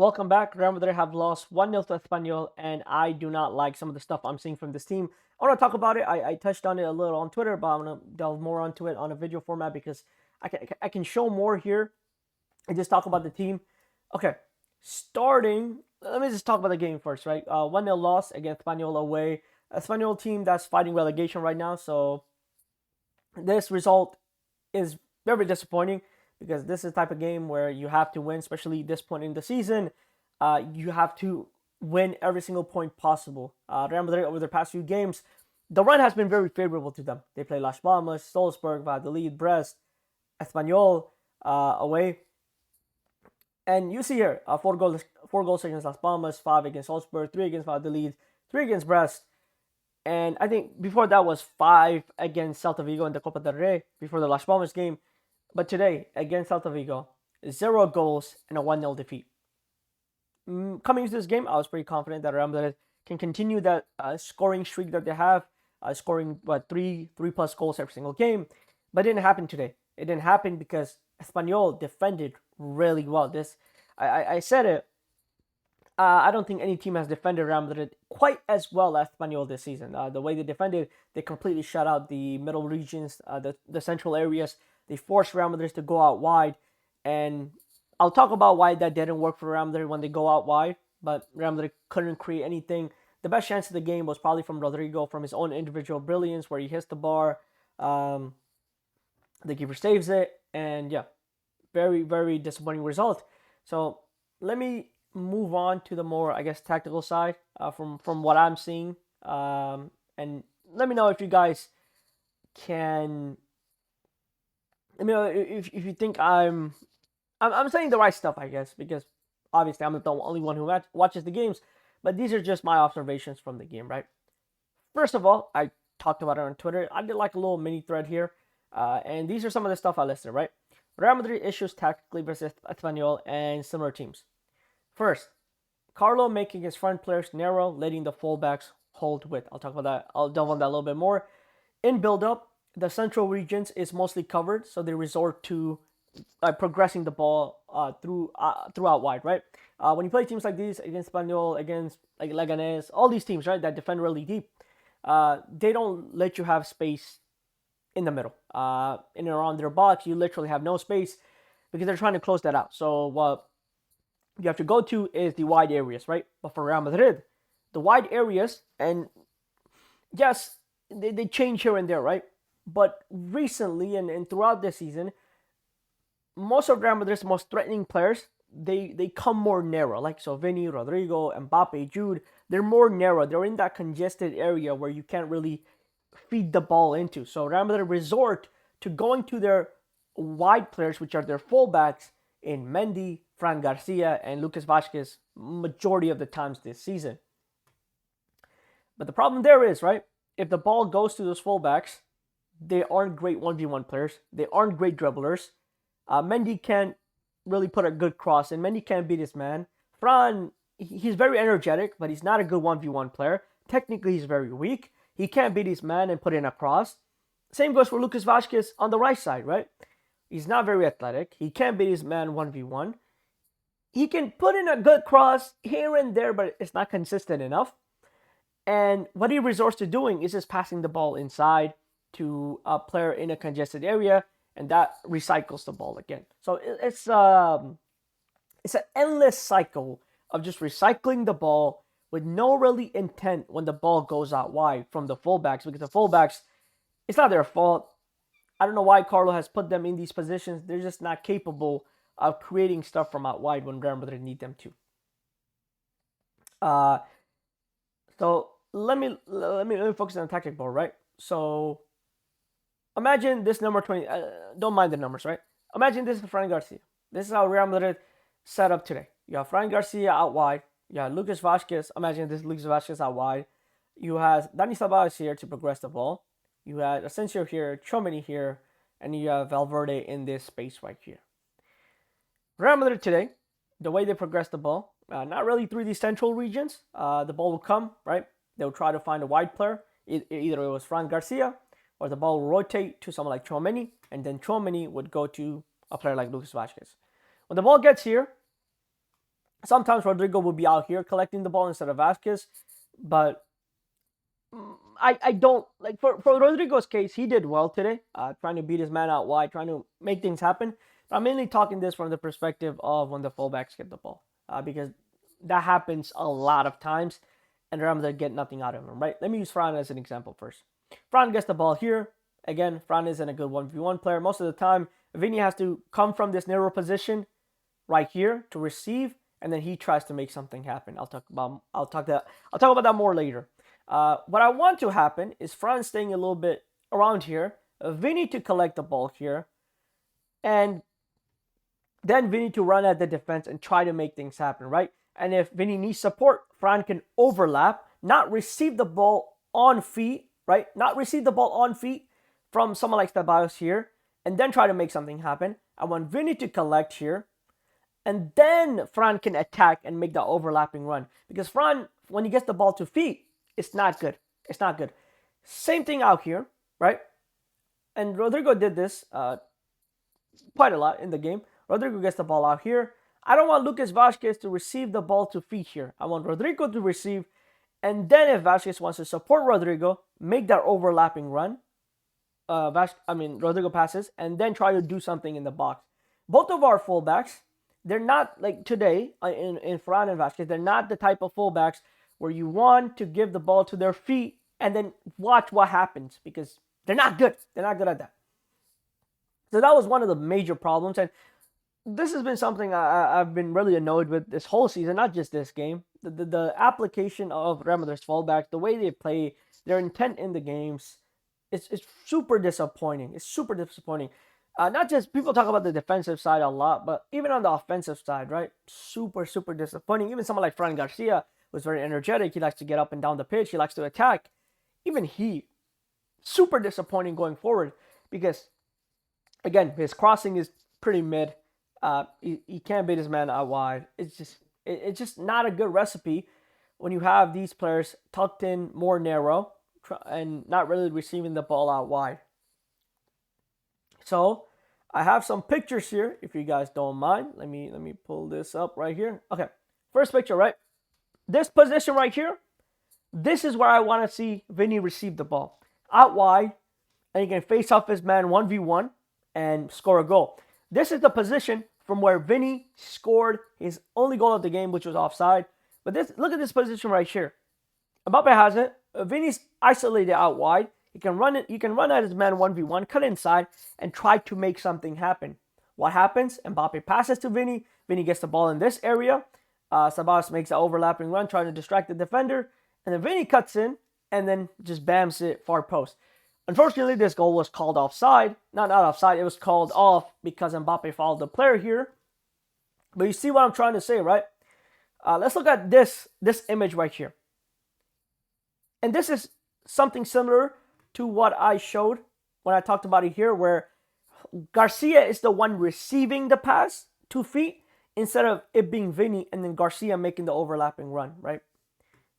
Welcome back. Real Madrid have lost 1-0 to Espanyol, and I do not like some of the stuff I'm seeing from this team. I want to talk about it. I touched on it a little on Twitter, but I'm going to delve more onto it on a video format because I can show more here and just talk about the team. Okay, let me just talk about the game first, right? 1-0 loss against Espanyol away. Espanyol team that's fighting relegation right now, so this result is very disappointing because this is the type of game where you have to win, especially this point in the season. You have to win every single point possible. Real Madrid, over the past few games, the run has been very favorable to them. They play Las Palmas, Salzburg, Valladolid, Brest, Espanyol away. And you see here, four goals against Las Palmas, 5 against Salzburg, 3 against Valladolid, 3 against Brest. And I think before that was 5 against Celta Vigo in the Copa del Rey before the Las Palmas game. But today, against Celta Vigo, 0 goals and a 1-0 defeat. Coming into this game, I was pretty confident that Real Madrid can continue that scoring streak that they have, scoring three plus goals every single game. But it didn't happen today. It didn't happen because Espanyol defended really well. I said it. I don't think any team has defended Real Madrid quite as well as Espanyol this season. The way they defended, they completely shut out the middle regions, the central areas. They forced Real Madrid to go out wide, and I'll talk about why that didn't work for Real Madrid when they go out wide, but Real Madrid couldn't create anything. The best chance of the game was probably from Rodrigo, from his own individual brilliance, where he hits the bar, the keeper saves it, and yeah, very, very disappointing result. So let me move on to the more, I guess, tactical side from what I'm seeing, and let me know if you guys can. Let me know if you think I'm saying the right stuff, I guess, because obviously I'm not the only one who watches the games, but these are just my observations from the game, right? First of all, I talked about it on Twitter. I did like a little mini thread here, and these are some of the stuff I listed, right? Real Madrid issues tactically versus Espanyol and similar teams. First, Carlo making his front players narrow, letting the fullbacks hold width. I'll talk about that. I'll delve on that a little bit more. In build-up, the central regions is mostly covered, so they resort to progressing the ball throughout wide, right? When you play teams like these against Espanyol, against like Leganés, all these teams, right, that defend really deep, they don't let you have space in the middle. In and around their box, you literally have no space because they're trying to close that out. So what you have to go to is the wide areas, right? But for Real Madrid, the wide areas, and yes, they change here and there, right? But recently and throughout this season, most of Real Madrid's most threatening players, they come more narrow. Like so Vinny, Rodrigo, Mbappe, Jude, they're more narrow. They're in that congested area where you can't really feed the ball into. So Real Madrid resort to going to their wide players, which are their fullbacks, in Mendy, Fran Garcia, and Lucas Vázquez majority of the times this season. But the problem there is, right, if the ball goes to those fullbacks, they aren't great 1v1 players. They aren't great dribblers. Mendy can't really put a good cross in. Mendy can't beat his man. Fran, he's very energetic, but he's not a good 1v1 player. Technically, he's very weak. He can't beat his man and put in a cross. Same goes for Lucas Vázquez on the right side, right? He's not very athletic. He can't beat his man 1v1. He can put in a good cross here and there, but it's not consistent enough. And what he resorts to doing is just passing the ball inside to a player in a congested area, and that recycles the ball again. So it's an endless cycle of just recycling the ball with no really intent when the ball goes out wide from the fullbacks, because the fullbacks, it's not their fault. I don't know why Carlo has put them in these positions. They're just not capable of creating stuff from out wide when Real Madrid need them to. So let me focus on the tactic ball, right? So imagine this number 20. Don't mind the numbers, right? Imagine this is Fran Garcia. This is how Real Madrid set up today. You have Fran Garcia out wide. You have Lucas Vázquez. Imagine this Lucas Vázquez out wide. You have Dani Ceballos here to progress the ball. You have Asensio here, Tchouaméni here, and you have Valverde in this space right here. Real Madrid today, the way they progress the ball, not really through these central regions. The ball will come, right? They'll try to find a wide player. Either it was Fran Garcia, or the ball will rotate to someone like Tchouaméni, and then Tchouaméni would go to a player like Lucas Vázquez. When the ball gets here, Sometimes Rodrigo will be out here collecting the ball instead of Vasquez, but I don't like for Rodrigo's case. He did well today, trying to beat his man out wide, trying to make things happen. But I'm mainly talking this from the perspective of when the fullbacks get the ball, because that happens a lot of times, and Real Madrid get nothing out of him. Right? Let me use Fran as an example first. Fran gets the ball here. Again, Fran isn't a good 1v1 player. Most of the time, Vini has to come from this narrow position right here to receive, and then he tries to make something happen. I'll talk about that more later. What I want to happen is Fran staying a little bit around here, Vini to collect the ball here, and then Vini to run at the defense and try to make things happen, right? And if Vini needs support, Fran can overlap, not receive the ball on feet, right? Not receive the ball on feet from someone like Ceballos here, and then try to make something happen. I want Vini to collect here, and then Fran can attack and make the overlapping run. Because Fran, when he gets the ball to feet, it's not good. It's not good. Same thing out here, right? And Rodrigo did this quite a lot in the game. Rodrigo gets the ball out here. I don't want Lucas Vasquez to receive the ball to feet here. I want Rodrigo to receive, and then if Vasquez wants to support Rodrigo, make that overlapping run. Rodrigo passes, and then try to do something in the box. Both of our fullbacks, they're not like today in Fran and Vasquez. They're not the type of fullbacks where you want to give the ball to their feet and then watch what happens, because they're not good. They're not good at that. So that was one of the major problems, and this has been something I've been really annoyed with this whole season, not just this game. The application of Real Madrid's fullbacks, the way they play, their intent in the games, it's super disappointing. It's super disappointing. Not just people talk about the defensive side a lot, but even on the offensive side, right? Super, super disappointing. Even someone like Fran Garcia was very energetic. He likes to get up and down the pitch. He likes to attack. Even he, super disappointing going forward, because, again, his crossing is pretty mid. He can't beat his man out wide. It's just not a good recipe when you have these players tucked in more narrow and not really receiving the ball out wide. So I have some pictures here, if you guys don't mind. Let me pull this up right here. Okay, first picture, right? This position right here, this is where I want to see Vini receive the ball. Out wide, and he can face off his man 1v1 and score a goal. This is the position from where Vini scored his only goal of the game, which was offside. But look at this position right here. Mbappe has it. Vini's isolated out wide. He can run it. You can run at his man 1v1, cut inside, and try to make something happen. What happens? Mbappe passes to Vini. Vini gets the ball in this area. Ceballos makes an overlapping run, trying to distract the defender. And then Vini cuts in and then just bams it far post. Unfortunately, this goal was called offside. Not offside. It was called off because Mbappe fouled the player here. But you see what I'm trying to say, right? Let's look at this image right here. And this is something similar to what I showed when I talked about it here, where Garcia is the one receiving the pass 2 feet instead of it being Vini and then Garcia making the overlapping run, right?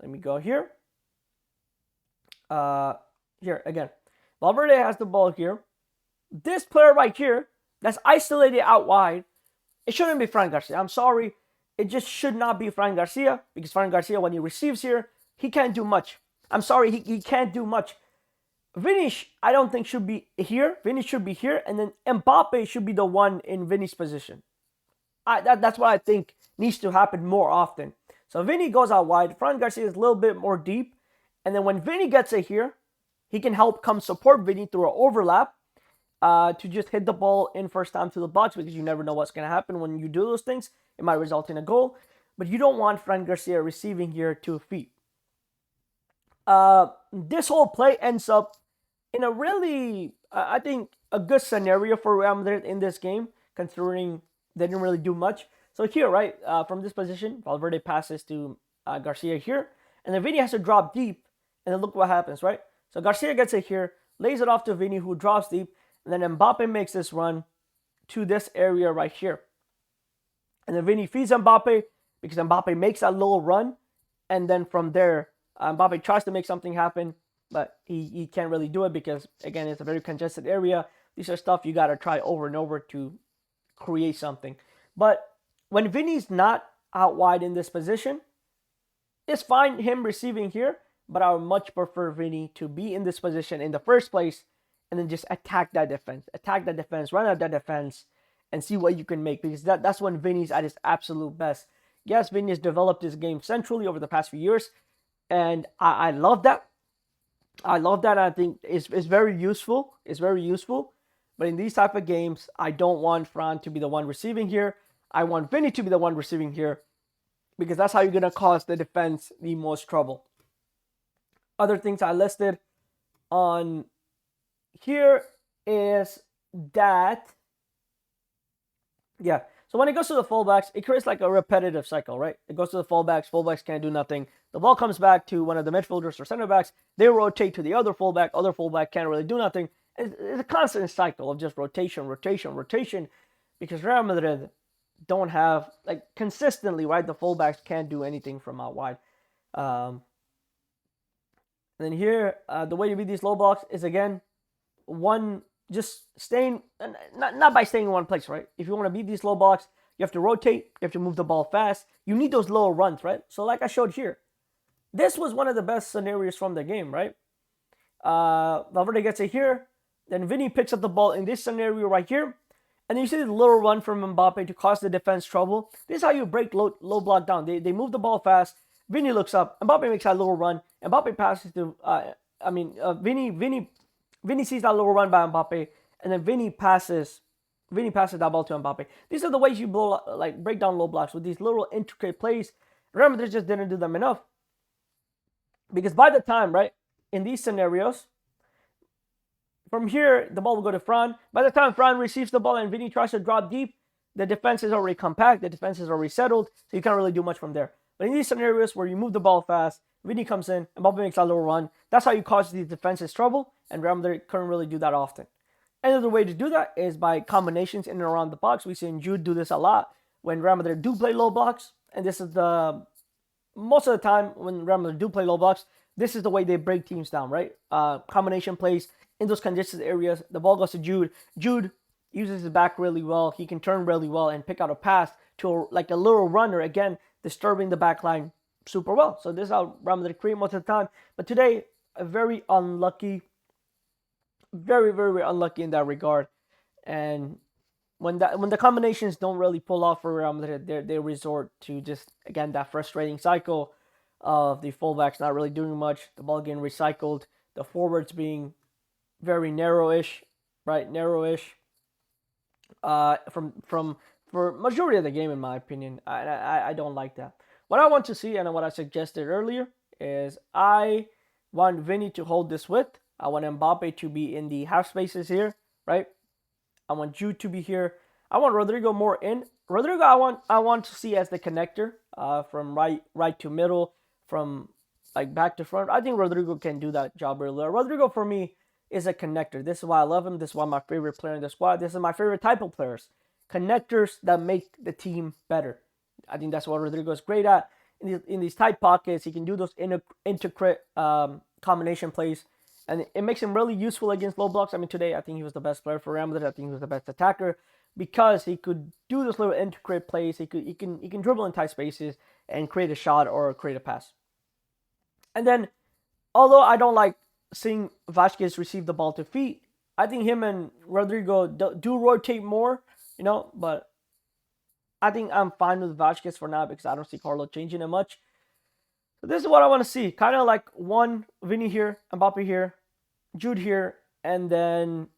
Let me go here. Here again. Valverde has the ball here. This player right here that's isolated out wide, it shouldn't be Fran Garcia. I'm sorry. It just should not be Fran Garcia, because Fran Garcia, when he receives here, he can't do much. I'm sorry, he can't do much. Vini, I don't think should be here. Vini should be here, and then Mbappe should be the one in Vini's position. That's what I think needs to happen more often. So Vini goes out wide. Fran Garcia is a little bit more deep, and then when Vini gets it here, he can help come support Vini through an overlap to just hit the ball in first time to the box, because you never know what's going to happen when you do those things. It might result in a goal, but you don't want Fran Garcia receiving here 2 feet. This whole play ends up in a really, I think, a good scenario for Real Madrid in this game, considering they didn't really do much. So here, right, from this position, Valverde passes to Garcia here, and then Vini has to drop deep, and then look what happens, right? So Garcia gets it here, lays it off to Vini, who drops deep, and then Mbappe makes this run to this area right here. And then Vini feeds Mbappe, because Mbappe makes that little run, and then from there, Mbappe tries to make something happen, but he can't really do it because, again, it's a very congested area. These are stuff you got to try over and over to create something. But when Vini's not out wide in this position. It's fine him receiving here, but I would much prefer Vinny to be in this position in the first place and then just attack that defense, run out that defense, and see what you can make, because that's when Vinny's at his absolute best. Yes, Vinny has developed his game centrally over the past few years, and I love that. I love that. I think it's very useful. It's very useful. But in these type of games, I don't want Fran to be the one receiving here. I want Vinny to be the one receiving here, because that's how you're going to cause the defense the most trouble. Other things I listed on here is that, yeah, so when it goes to the fullbacks, it creates like a repetitive cycle, right? It goes to the fullbacks can't do nothing. The ball comes back to one of the midfielders or center backs, they rotate to the other fullback can't really do nothing. It's a constant cycle of just rotation, because Real Madrid don't have, like, consistently, right? The fullbacks can't do anything from out wide. And then here, the way to beat these low blocks is, again, just staying, not by staying in one place, right? If you want to beat these low blocks, you have to rotate, you have to move the ball fast. You need those low runs, right? So like I showed here, this was one of the best scenarios from the game, right? Valverde gets it here, then Vinny picks up the ball in this scenario right here, and then you see the little run from Mbappe to cause the defense trouble. This is how you break low block down. They move the ball fast. Vinny looks up. Mbappe makes that little run. Mbappe passes to, Vinny sees that little run by Mbappe, and then Vinny passes that ball to Mbappe. These are the ways you break down low blocks, with these little intricate plays. Real Madrid just didn't do them enough. Because by the time, right, in these scenarios, from here, the ball will go to Fran. By the time Fran receives the ball and Vinny tries to drop deep, the defense is already compact, the defense is already settled, so you can't really do much from there. But in these scenarios where you move the ball fast, Vinny comes in, Mbappe makes that little run, that's how you cause these defenses trouble, and Real Madrid couldn't really do that often. Another way to do that is by combinations in and around the box. We've seen Jude do this a lot when Real Madrid do play low blocks, and this is most of the time when Real Madrid do play low blocks, this is the way they break teams down, right? Combination plays in those congested areas. The ball goes to Jude. Jude uses his back really well. He can turn really well and pick out a pass to a little runner, again, disturbing the back line super well. So this is how Real Madrid create most of the time. But today, very unlucky, very, very unlucky in that regard. And when the combinations don't really pull off for Real Madrid, they resort to just, again, that frustrating cycle of the fullbacks not really doing much, the ball getting recycled, the forwards being very narrowish, right? Narrowish. For majority of the game, in my opinion, I don't like that. What I want to see, and what I suggested earlier, is I want Vinny to hold this width. I want Mbappe to be in the half spaces here, right? I want Jude to be here. I want Rodrigo more in. Rodrigo, I want to see as the connector, from right to middle, from back to front. I think Rodrigo can do that job really well. Rodrigo, for me, is a connector. This is why I love him. This is why I'm my favorite player in the squad. This is my favorite type of players. Connectors that make the team better. I think that's what Rodrigo is great at. In these tight pockets, he can do those intricate combination plays, and it makes him really useful against low blocks. I mean, today I think he was the best player for Real Madrid. I think he was the best attacker because he could do those little intricate plays. He can dribble in tight spaces and create a shot or create a pass. And then, although I don't like seeing Vasquez receive the ball to feet, I think him and Rodrigo do rotate more, but I think I'm fine with Vasquez for now because I don't see Carlo changing it much. So this is what I want to see. Kind of like one Vinny here, Mbappe here, Jude here, and then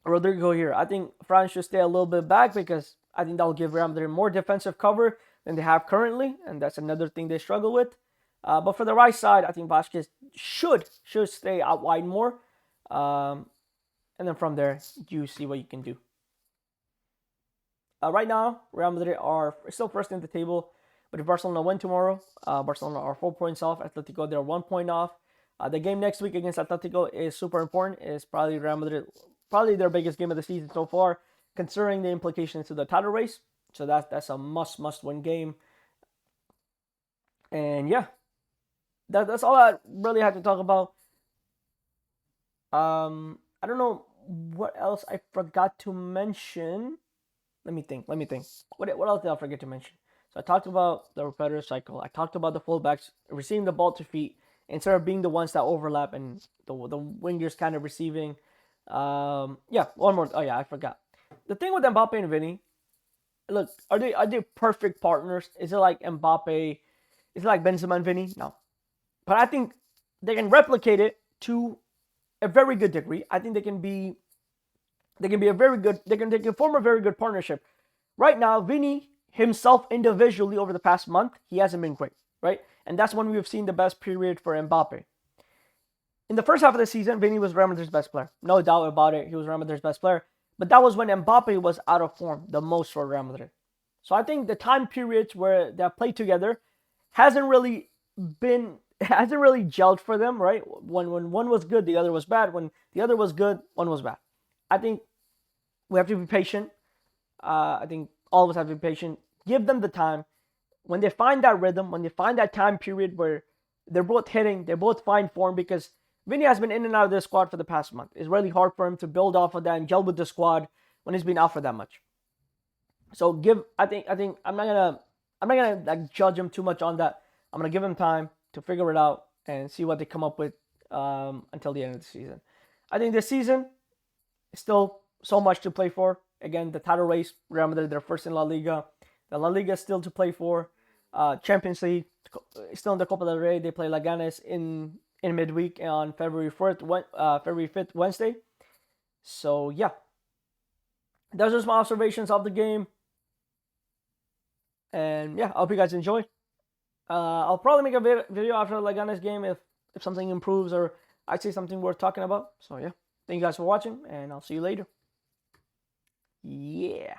Rodrigo here. I think France should stay a little bit back because I think that will give Real Madrid more defensive cover than they have currently, and that's another thing they struggle with. But for the right side, I think Vasquez should stay out wide more. And then from there, you see what you can do. Right now, Real Madrid are still first in the table. But if Barcelona win tomorrow, Barcelona are 4 points off. Atletico, they're 1 point off. The game next week against Atletico is super important. It's probably Real Madrid, probably their biggest game of the season so far, considering the implications to the title race. So that's a must-win game. And yeah, that's all I really had to talk about. I don't know what else I forgot to mention. Let me think. What else did I forget to mention? So So I talked about the repetitive cycle. I talked about the fullbacks receiving the ball to feet instead of being the ones that overlap and the wingers kind of receiving. Yeah, one more. Oh yeah, I forgot. The thing with Mbappe and Vinny, look, are they perfect partners? Is it like Mbappe? Is it like Benzema and Vinny? No, but I think they can replicate it to a very good degree. I think they can be a very good they can form a very good partnership. Right now, Vinny himself individually over the past month, he hasn't been great, right? And that's when we've seen the best period for Mbappe. In the first half of the season, Vinny was Real Madrid's best player. No doubt about it. He was Real Madrid's best player. But that was when Mbappe was out of form the most for Real Madrid. So I think the time periods where they have played together hasn't really hasn't really gelled for them, right? When one was good, the other was bad. When the other was good, one was bad. I think we have to be patient. I think all of us have to be patient. Give them the time. When they find that rhythm, when they find that time period where they're both hitting, they're both fine form, because Vinny has been in and out of the squad for the past month. It's really hard for him to build off of that and gel with the squad when he's been out for that much. So I think I'm not gonna like judge him too much on that. I'm gonna give him time to figure it out and see what they come up with until the end of the season. I think this season is still so much to play for. Again, the title race, Real Madrid, they're first in La Liga. The La Liga is still to play for. Champions League, still in the Copa del Rey. They play Leganes in midweek on February 5th, Wednesday. So, yeah. Those are my observations of the game. And, yeah, I hope you guys enjoy. I'll probably make a video after the Leganes game if something improves or I see something worth talking about. So, yeah. Thank you guys for watching, and I'll see you later. Yeah.